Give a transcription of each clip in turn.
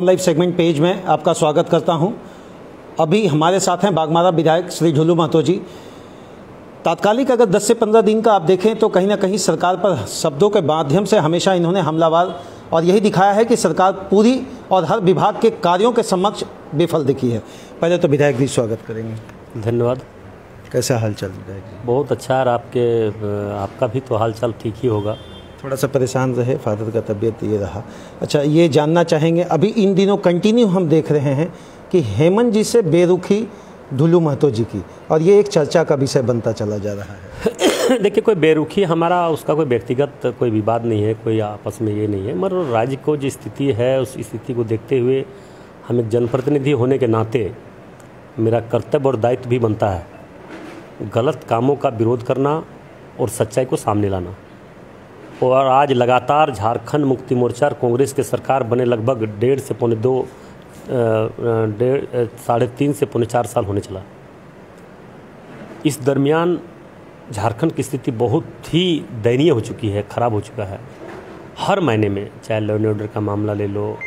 Live segment page में आपका स्वागत करता हूं। अभी हमारे साथ हैं बागमारा विधायक श्री ढुलू महतो जी। तात्कालिक अगर 10 से 15 दिन का आप देखें तो कहीं ना कहीं सरकार पर शब्दों के माध्यम से हमेशा इन्होंने हमलावर और यही दिखाया है कि सरकार पूरी और हर विभाग के कार्यों के समक्ष विफल दिखी है। पहले तो विधायक जी स्वागत करेंगे। धन्यवाद। कैसा हाल चाल विधायक जी? बहुत अच्छा है। आपका भी तो हाल चाल ठीक ही होगा। थोड़ा सा परेशान रहे, फादर का तबीयत ये रहा। अच्छा, ये जानना चाहेंगे, अभी इन दिनों कंटिन्यू हम देख रहे हैं कि हेमंत जी से बेरुखी ढुलू महतो जी की, और ये एक चर्चा का विषय बनता चला जा रहा है। देखिए, कोई बेरुखी हमारा उसका कोई व्यक्तिगत कोई विवाद नहीं है, कोई आपस में ये नहीं है, मगर राज्य को जो स्थिति है उस स्थिति को देखते हुए हम एक जनप्रतिनिधि होने के नाते मेरा कर्तव्य और दायित्व भी बनता है गलत कामों का विरोध करना और सच्चाई को सामने लाना। और आज लगातार झारखंड मुक्ति मोर्चा और कांग्रेस के सरकार बने लगभग 1.5 से 2.5 3.5 से 4 साल होने चला। इस दरमियान झारखंड की स्थिति बहुत ही दयनीय हो चुकी है, खराब हो चुका है हर मायने में। चाहे लॉ एंड ऑर्डर का मामला ले लो,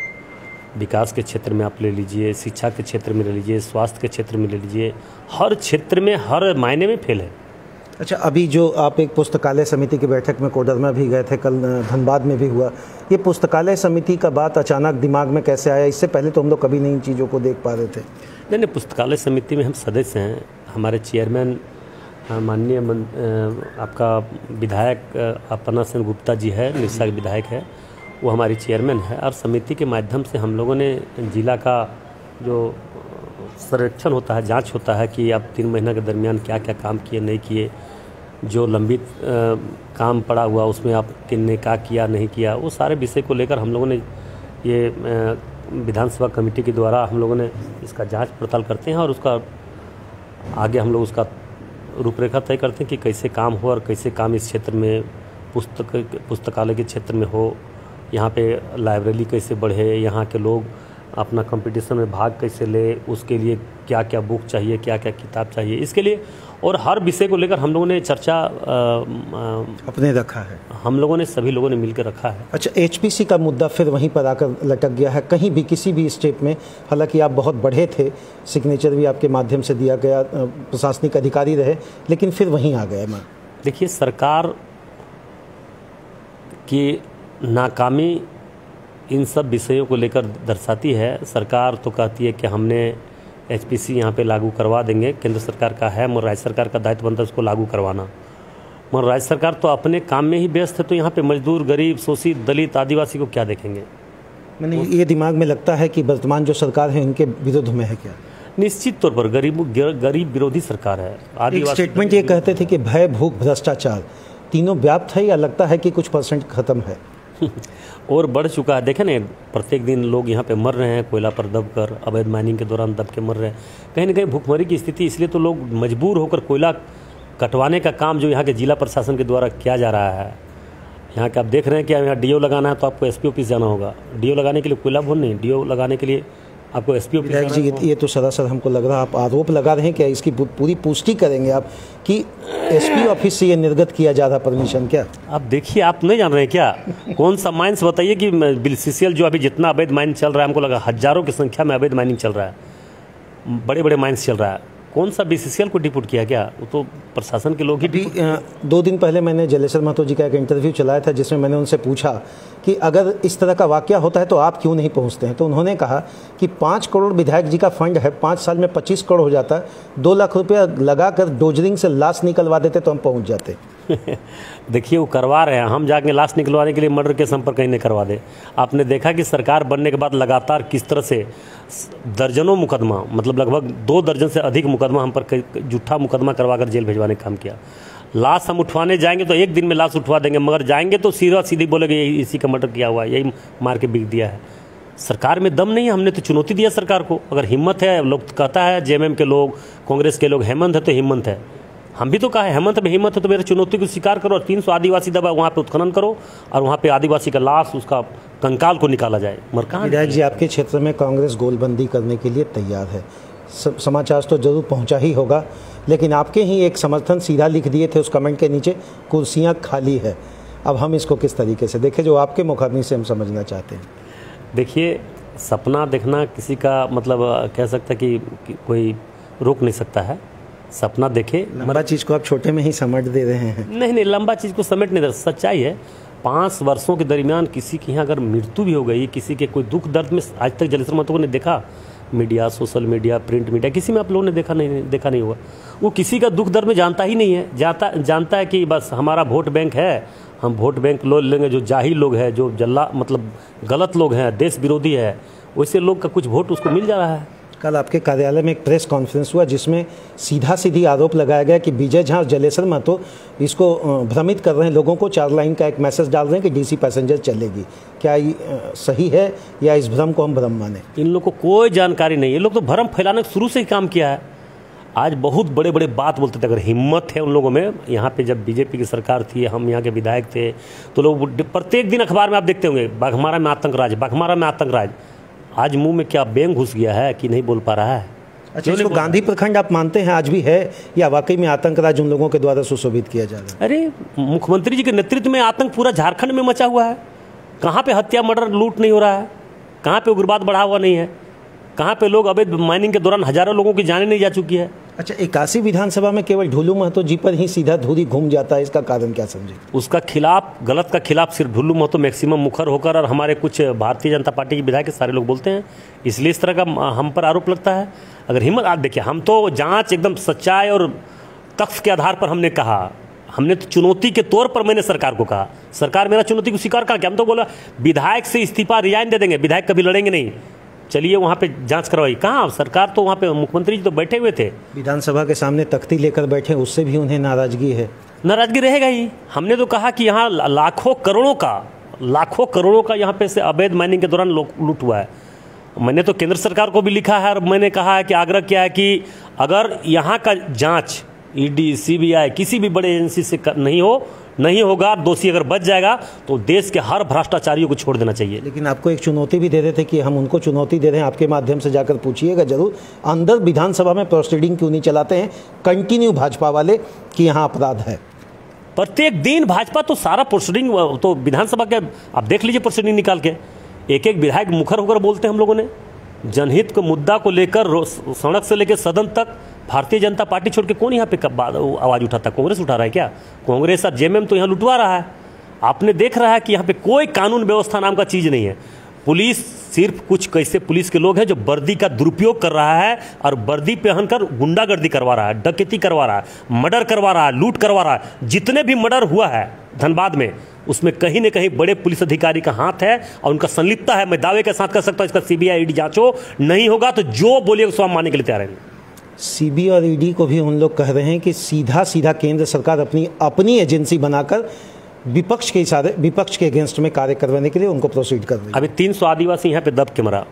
विकास के क्षेत्र में आप ले लीजिए, शिक्षा के क्षेत्र में ले लीजिए, स्वास्थ्य के क्षेत्र में ले लीजिए, हर क्षेत्र में हर मायने में फेल है। अच्छा, अभी जो आप एक पुस्तकालय समिति की बैठक में कोडरमा भी गए थे, कल धनबाद में भी हुआ, ये पुस्तकालय समिति का बात अचानक दिमाग में कैसे आया? इससे पहले तो हम लोग कभी नहीं इन चीज़ों को देख पा रहे थे। नहीं, पुस्तकालय समिति में हम सदस्य हैं। हमारे चेयरमैन माननीय आपका विधायक अपना सेन गुप्ता जी है, निरसा के विधायक है, वो हमारी चेयरमैन है। और समिति के माध्यम से हम लोगों ने जिला का जो सर्वेक्षण होता है, जांच होता है कि आप 3 महीना के दरमियान क्या क्या काम किए नहीं किए, जो लंबित काम पड़ा हुआ उसमें आप किन्ने क्या किया नहीं किया, वो सारे विषय को लेकर हम लोगों ने ये विधानसभा कमेटी के द्वारा हम लोगों ने इसका जांच पड़ताल करते हैं और उसका आगे हम लोग उसका रूपरेखा तय करते हैं कि कैसे काम हो और कैसे काम इस क्षेत्र में पुस्तकालय के क्षेत्र में हो, यहाँ पे लाइब्रेरी कैसे बढ़े, यहाँ के लोग अपना कंपटीशन में भाग कैसे ले, उसके लिए क्या क्या बुक चाहिए, क्या क्या किताब चाहिए, इसके लिए और हर विषय को लेकर हम लोगों ने चर्चा अपने रखा है। हम लोगों ने सभी लोगों ने मिलकर रखा है। अच्छा, एचपीसी का मुद्दा फिर वहीं पर आकर लटक गया है। कहीं भी किसी भी स्टेप में, हालांकि आप बहुत बढ़े थे, सिग्नेचर भी आपके माध्यम से दिया गया, प्रशासनिक अधिकारी रहे, लेकिन फिर वहीं आ गया। देखिए, सरकार की नाकामी इन सब विषयों को लेकर दर्शाती है। सरकार तो कहती है कि हमने एचपीसी यहाँ पे लागू करवा देंगे, केंद्र सरकार का है, मगर राज्य सरकार का दायित्व बनता है उसको लागू करवाना। मगर राज्य सरकार तो अपने काम में ही व्यस्त है, तो यहाँ पे मजदूर, गरीब, शोषित, दलित, आदिवासी को क्या देखेंगे? मैंने ये दिमाग में लगता है कि वर्तमान जो सरकार है इनके विरुद्ध में है क्या? निश्चित तौर पर गरीब विरोधी सरकार है। एक स्टेटमेंट ये कहते थे कि भय, भूख, भ्रष्टाचार तीनों व्याप्त है, या लगता है कि कुछ % खत्म है? और बढ़ चुका है। देखें ना, प्रत्येक दिन लोग यहाँ पे मर रहे हैं, कोयला पर दबकर, अवैध माइनिंग के दौरान दब के मर रहे हैं। कहीं ना कहीं भूखमरी की स्थिति, इसलिए तो लोग मजबूर होकर कोयला कटवाने का काम जो यहाँ के जिला प्रशासन के द्वारा किया जा रहा है। यहाँ के आप देख रहे हैं कि यहाँ डीओ लगाना है तो आपको एसपी ऑफिस जाना होगा। डीओ लगाने के लिए कोयला भून नहीं, डीओ लगाने के लिए आपको एसपी ऑफिस जाना होगा। ये तो सरासर हमको लग रहा है आप आरोप लगा रहे हैं, क्या इसकी पूरी पुष्टि करेंगे आप कि एसपी ऑफिस से ये निर्गत किया जा रहा परमिशन? क्या आप देखिए, आप नहीं जान रहे हैं क्या? कौन सा माइंस बताइए कि BCCL जो अभी जितना अवैध माइन चल रहा है, हमको लगा हजारों की संख्या में अवैध माइनिंग चल रहा है, बड़े बड़े माइंस चल रहा है। कौन सा BCCL को डिप्यूट किया क्या? वो तो प्रशासन के लोग ही। 2 दिन पहले मैंने जलेश्वर महतो जी का एक इंटरव्यू चलाया था, जिसमें मैंने उनसे पूछा कि अगर इस तरह का वाकया होता है तो आप क्यों नहीं पहुंचते हैं? तो उन्होंने कहा कि 5 करोड़ विधायक जी का फंड है, 5 साल में 25 करोड़ हो जाता है, 2 लाख रुपया लगाकर डोजरिंग से लाश निकलवा देते तो हम पहुँच जाते। देखिए, वो करवा रहे हैं, हम जाके लाश निकलवाने के लिए मर्डर के संपर्क कहीं नहीं करवा दे। आपने देखा कि सरकार बनने के बाद लगातार किस तरह से दर्जनों मुकदमा, मतलब लगभग 2 दर्जन से अधिक मुकदमा हम पर झूठा मुकदमा करवाकर जेल भेजवाने का काम किया। लाश हम उठवाने जाएंगे तो 1 दिन में लाश उठवा देंगे, मगर जाएंगे तो सीधी बोलेंगे इसी का मर्डर किया हुआ है, यही मार के बिक दिया है। सरकार में दम नहीं है। हमने तो चुनौती दिया सरकार को, अगर हिम्मत है, लोग कहता है जेएमएम के लोग, कांग्रेस के लोग, हेमंत है तो हिम्मत है। हम भी तो कहा है हेमंत में हिम्मत है तो मेरे चुनौती को स्वीकार करो और 300 आदिवासी दबा वहाँ पे उत्खनन करो और वहाँ पे आदिवासी का लाश, उसका कंकाल को निकाला जाए। मगर कहाँ? विधायक जी, आपके क्षेत्र में कांग्रेस गोलबंदी करने के लिए तैयार है, समाचार तो जरूर पहुँचा ही होगा, लेकिन आपके ही एक समर्थन सीधा लिख दिए थे उस कमेंट के नीचे, कुर्सियाँ खाली है। अब हम इसको किस तरीके से देखें, जो आपके मुखाग्नि से हम समझना चाहते हैं? देखिए, सपना देखना किसी का मतलब कह सकता है कि कोई रोक नहीं सकता है। सपना देखे, लंबा चीज़ को आप छोटे में ही समेट दे रहे हैं। नहीं, लंबा चीज़ को समेट नहीं दे, सच्चाई है। 5 वर्षों के दरमियान किसी की यहाँ अगर मृत्यु भी हो गई, किसी के कोई दुख दर्द में आज तक जलेश्वर महतो ने देखा, media, social media, print media, किसी में आप लोगों ने देखा नहीं होगा। वो किसी का दुख दर्द में जानता ही नहीं है। जानता है कि बस हमारा वोट बैंक है, हम वोट बैंक लो लेंगे। जो जाहिल लोग हैं, जो मतलब गलत लोग हैं, देश विरोधी है, वैसे लोग का कुछ वोट उसको मिल जा रहा है। कल आपके कार्यालय में एक प्रेस कॉन्फ्रेंस हुआ जिसमें सीधा आरोप लगाया गया कि विजय झा और जलेश्वर महतो इसको भ्रमित कर रहे हैं लोगों को, 4 लाइन का एक मैसेज डाल रहे हैं कि डीसी पैसेंजर चलेगी। क्या ये सही है या इस भ्रम को हम भ्रम माने? इन लोग को कोई जानकारी नहीं है। ये लोग तो भ्रम फैलाने का शुरू से ही काम किया है। आज बहुत बड़े बड़े बात बोलते थे। अगर हिम्मत है उन लोगों में, यहाँ पे जब बीजेपी की सरकार थी, हम यहाँ के विधायक थे, तो लोग प्रत्येक दिन अखबार में आप देखते होंगे, बाघमारा में आतंक राज, बाघमारा में आतंक राज। आज मुंह में क्या बेंग घुस गया है कि नहीं बोल पा रहा है। अच्छा, इसको गांधी प्रखंड आप मानते हैं आज भी है या वाकई में आतंक राज उन लोगों के द्वारा सुशोभित किया जा रहा है? अरे मुख्यमंत्री जी के नेतृत्व में आतंक पूरा झारखंड में मचा हुआ है। कहाँ पे हत्या, मर्डर, लूट नहीं हो रहा है? कहाँ पे उग्रवाद बढ़ा हुआ नहीं है? कहाँ पे लोग अवैध माइनिंग के दौरान हजारों लोगों की जानें नहीं जा चुकी है? अच्छा, 81 विधानसभा में केवल ढुल्लू महतो जी पर ही सीधा धूरी घूम जाता है, इसका कारण क्या समझे? उसका खिलाफ, गलत का खिलाफ सिर्फ ढुल्लू महतो मैक्सिमम मुखर होकर और हमारे कुछ भारतीय जनता पार्टी के विधायक सारे लोग बोलते हैं, इसलिए इस तरह का हम पर आरोप लगता है। अगर हिम्मत, आप देखिए, हम तो जांच एकदम सच्चाई और तथ्य के आधार पर हमने कहा। हमने तो चुनौती के तौर पर मैंने सरकार को कहा, सरकार मेरा चुनौती को स्वीकार कर, हम तो बोला विधायक से इस्तीफा रिजाइन दे देंगे, विधायक कभी लड़ेंगे नहीं, चलिए वहाँ पे जांच करवाई। कहाँ सरकार, तो वहाँ पे मुख्यमंत्री जी तो बैठे हुए थे, विधानसभा के सामने तख्ती लेकर बैठे, उससे भी उन्हें नाराजगी है। नाराजगी रहेगा ही। हमने तो कहा कि यहाँ लाखों करोड़ों का यहाँ पे से अवैध माइनिंग के दौरान लूट हुआ है। मैंने तो केंद्र सरकार को भी लिखा है और मैंने कहा है कि आग्रह किया है कि अगर यहाँ का जांच ईडी, सीबीआई किसी भी बड़े एजेंसी से नहीं होगा, दोषी अगर बच जाएगा तो देश के हर भ्रष्टाचारियों को छोड़ देना चाहिए। लेकिन आपको एक चुनौती भी दे रहे थे कि हम उनको चुनौती दे रहे हैं, आपके माध्यम से जाकर पूछिएगा जरूर, अंदर विधानसभा में प्रोसीडिंग क्यों नहीं चलाते हैं कंटिन्यू भाजपा वाले कि यहाँ अपराध है? प्रत्येक दिन भाजपा तो सारा प्रोसीडिंग, तो विधानसभा के आप देख लीजिए प्रोसीडिंग निकाल के, एक विधायक मुखर होकर बोलते हैं। हम लोगों ने जनहित के मुद्दा को लेकर सड़क से लेकर सदन तक भारतीय जनता पार्टी छोड़ के कौन यहाँ पे आवाज़ उठाता? कांग्रेस उठा रहा है क्या? कांग्रेस और जेएमएम तो यहाँ लुटवा रहा है। आपने देख रहा है कि यहाँ पे कोई कानून व्यवस्था नाम का चीज़ नहीं है। पुलिस सिर्फ कुछ कैसे पुलिस के लोग हैं जो वर्दी का दुरुपयोग कर रहा है और वर्दी पहनकर गुंडागर्दी करवा रहा है, डकैती करवा रहा है, मर्डर करवा रहा है, लूट करवा रहा है। जितने भी मर्डर हुआ है धनबाद में, उसमें कहीं न कहीं बड़े पुलिस अधिकारी का हाथ है और उनका संलिप्तता है। मैं दावे के साथ कर सकता हूँ, इसका सीबीआई ईडी जांचो, नहीं होगा तो जो बोलिएगा उसको हम मानने के लिए तैयार हैं। सीबीआई और ईडी को भी उन लोग कह रहे हैं कि सीधा केंद्र सरकार अपनी एजेंसी बनाकर विपक्ष के अगेंस्ट में कार्य करवाने के लिए उनको प्रोसीड कर रही है। अभी 300 आदिवासी यहाँ पे दब के मरा।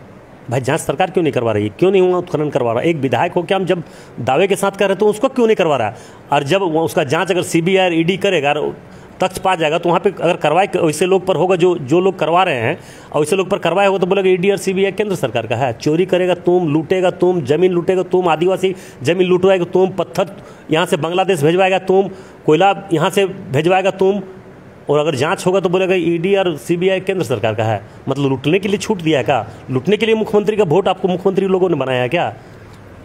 भाई जांच सरकार क्यों नहीं करवा रही है? क्यों नहीं हुआ उत्खनन करवा रहा? एक विधायक हो क्या हम जब दावे के साथ कर रहे तो उसको क्यों नहीं करवा रहा है? और जब उसका जांच अगर सीबीआई और ईडी करेगा, तथ्य पा जाएगा, तो वहाँ पे अगर करवाए वैसे लोग पर होगा जो लोग करवा रहे हैं, और वैसे लोग पर करवाए होगा तो बोलेगा ईडी और सीबीआई केंद्र सरकार का है। चोरी करेगा तुम, लूटेगा तुम, जमीन लूटेगा तुम, आदिवासी जमीन लूटवाएगा तुम, पत्थर यहाँ से बांग्लादेश भेजवाएगा तुम, कोयला यहाँ से भेजवाएगा तुम, और अगर जांच होगा तो बोलेगा ईडी और सीबीआई केंद्र सरकार का है। मतलब लूटने के लिए छूट दिया है क्या? लूटने के लिए मुख्यमंत्री का वोट आपको मुख्यमंत्री लोगों ने बनाया है क्या?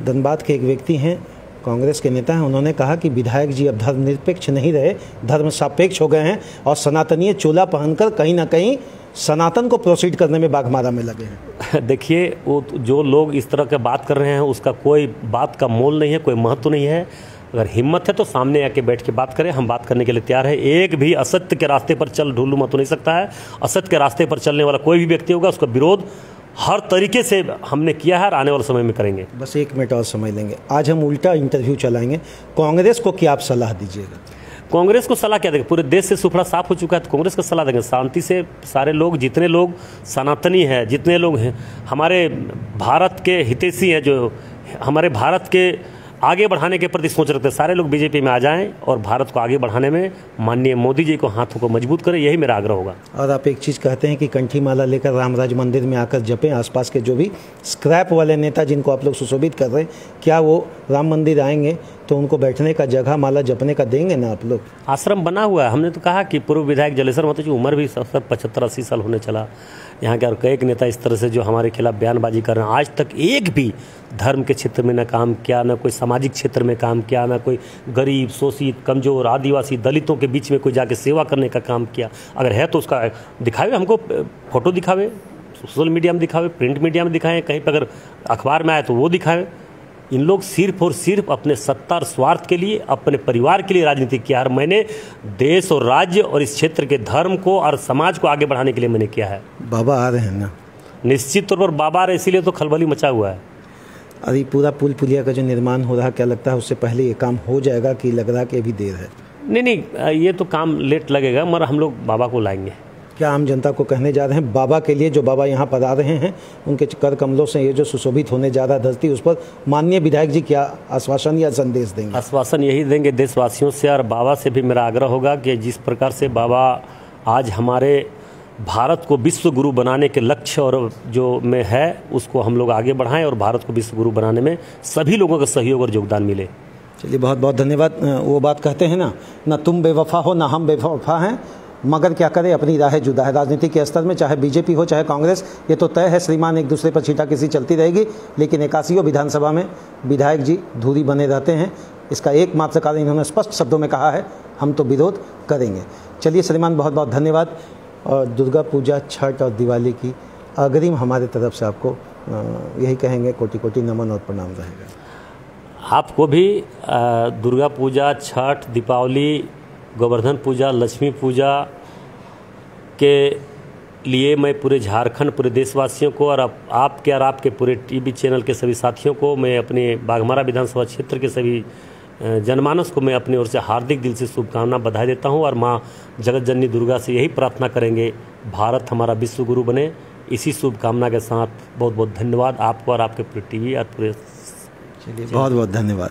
धनबाद के एक व्यक्ति हैं, कांग्रेस के नेता हैं, उन्होंने कहा कि विधायक जी अब धर्मनिरपेक्ष नहीं रहे, धर्म सापेक्ष हो गए हैं और सनातनीय चोला पहनकर कहीं ना कहीं सनातन को प्रोसीड करने में बाघमारा में लगे हैं। देखिए, वो जो लोग इस तरह के बात कर रहे हैं उसका कोई बात का मोल नहीं है, कोई महत्व नहीं है। अगर हिम्मत है तो सामने आके बैठ के बात करें, हम बात करने के लिए तैयार है। एक भी असत्य के रास्ते पर ढुल्लू मत नहीं सकता है। असत्य के रास्ते पर चलने वाला कोई भी व्यक्ति होगा उसका विरोध हर तरीके से हमने किया है और आने वाले समय में करेंगे। बस 1 मिनट और समझ लेंगे, आज हम उल्टा इंटरव्यू चलाएंगे। कांग्रेस को क्या आप सलाह दीजिएगा? कांग्रेस को सलाह क्या देंगे? पूरे देश से सुफड़ा साफ हो चुका है तो कांग्रेस को सलाह देंगे शांति से। सारे लोग, जितने लोग सनातनी हैं, जितने लोग हैं हमारे भारत के हितैषी हैं, जो हमारे भारत के आगे बढ़ाने के प्रति सोच रखते हैं, सारे लोग बीजेपी में आ जाएं और भारत को आगे बढ़ाने में माननीय मोदी जी को हाथों को मजबूत करें, यही मेरा आग्रह होगा। और आप एक चीज़ कहते हैं कि कंठी माला लेकर रामराज मंदिर में आकर जपें। आसपास के जो भी स्क्रैप वाले नेता जिनको आप लोग सुशोभित कर रहे हैं, क्या वो राम मंदिर आएंगे? तो उनको बैठने का जगह, माला जपने का देंगे ना आप लोग? आश्रम बना हुआ है। हमने तो कहा कि पूर्व विधायक जलेश्वर महतो की उम्र भी 75-80 साल होने चला। यहाँ के और कई नेता इस तरह से जो हमारे खिलाफ बयानबाजी कर रहे हैं, आज तक एक भी धर्म के क्षेत्र में ना काम किया, ना कोई सामाजिक क्षेत्र में काम किया, ना कोई गरीब, शोषित, कमजोर, आदिवासी, दलितों के बीच में कोई जाके सेवा करने का काम किया। अगर है तो उसका दिखावे, हमको फोटो दिखावे, सोशल मीडिया में दिखावे, प्रिंट मीडिया में दिखाएं, कहीं पर अगर अखबार में आए तो वो दिखावे। इन लोग सिर्फ और सिर्फ अपने सत्ता और स्वार्थ के लिए, अपने परिवार के लिए राजनीति किया है। मैंने देश और राज्य और इस क्षेत्र के धर्म को और समाज को आगे बढ़ाने के लिए मैंने किया है। बाबा आ रहे हैं ना? निश्चित तौर पर बाबा आ रहे, इसीलिए तो खलबली मचा हुआ है। अभी पूरा पुल पुलिया का जो निर्माण हो रहा है, क्या लगता है उससे पहले ये काम हो जाएगा कि लग रहा है कि अभी देर है? नहीं, ये तो काम लेट लगेगा, मगर हम लोग बाबा को लाएंगे। क्या आम जनता को कहने जा रहे हैं बाबा के लिए, जो बाबा यहाँ पर आ रहे हैं, उनके कर कमलों से ये जो सुशोभित होने जा रहा धरती, उस पर माननीय विधायक जी क्या आश्वासन या संदेश देंगे? आश्वासन यही देंगे देशवासियों से, और बाबा से भी मेरा आग्रह होगा कि जिस प्रकार से बाबा आज हमारे भारत को विश्व गुरु बनाने के लक्ष्य और जो में है, उसको हम लोग आगे बढ़ाएं और भारत को विश्व गुरु बनाने में सभी लोगों का सहयोग और योगदान मिले। चलिए, बहुत बहुत धन्यवाद। वो बात कहते हैं ना तुम बेवफा हो ना हम बेवफा हैं, मगर क्या करें, अपनी राह जुदा है। राजनीति के स्तर में चाहे बीजेपी हो चाहे कांग्रेस, ये तो तय है श्रीमान, एक दूसरे पर छींटाकशी चलती रहेगी, लेकिन 81 विधानसभा में विधायक जी धुरी बने रहते हैं। इसका एकमात्र कारण इन्होंने स्पष्ट शब्दों में कहा है, हम तो विरोध करेंगे। चलिए श्रीमान, बहुत बहुत धन्यवाद। और दुर्गा पूजा, छठ और दिवाली की अग्रिम हमारे तरफ से आपको यही कहेंगे, कोटि कोटि नमन और प्रणाम रहेगा। आपको भी दुर्गा पूजा, छठ, दीपावली, गोवर्धन पूजा, लक्ष्मी पूजा के लिए मैं पूरे झारखंड, पूरे देशवासियों को और आपके और आपके पूरे टीवी चैनल के सभी साथियों को, मैं अपने बाघमारा विधानसभा क्षेत्र के सभी जनमानस को मैं अपनी ओर से हार्दिक दिल से शुभकामना, बधाई देता हूं। और माँ जगत जननी दुर्गा से यही प्रार्थना करेंगे, भारत हमारा विश्व गुरु बने। इसी शुभकामना के साथ बहुत बहुत धन्यवाद आपको और आपके पूरे टीवी और पूरे। चलिए, बहुत बहुत धन्यवाद।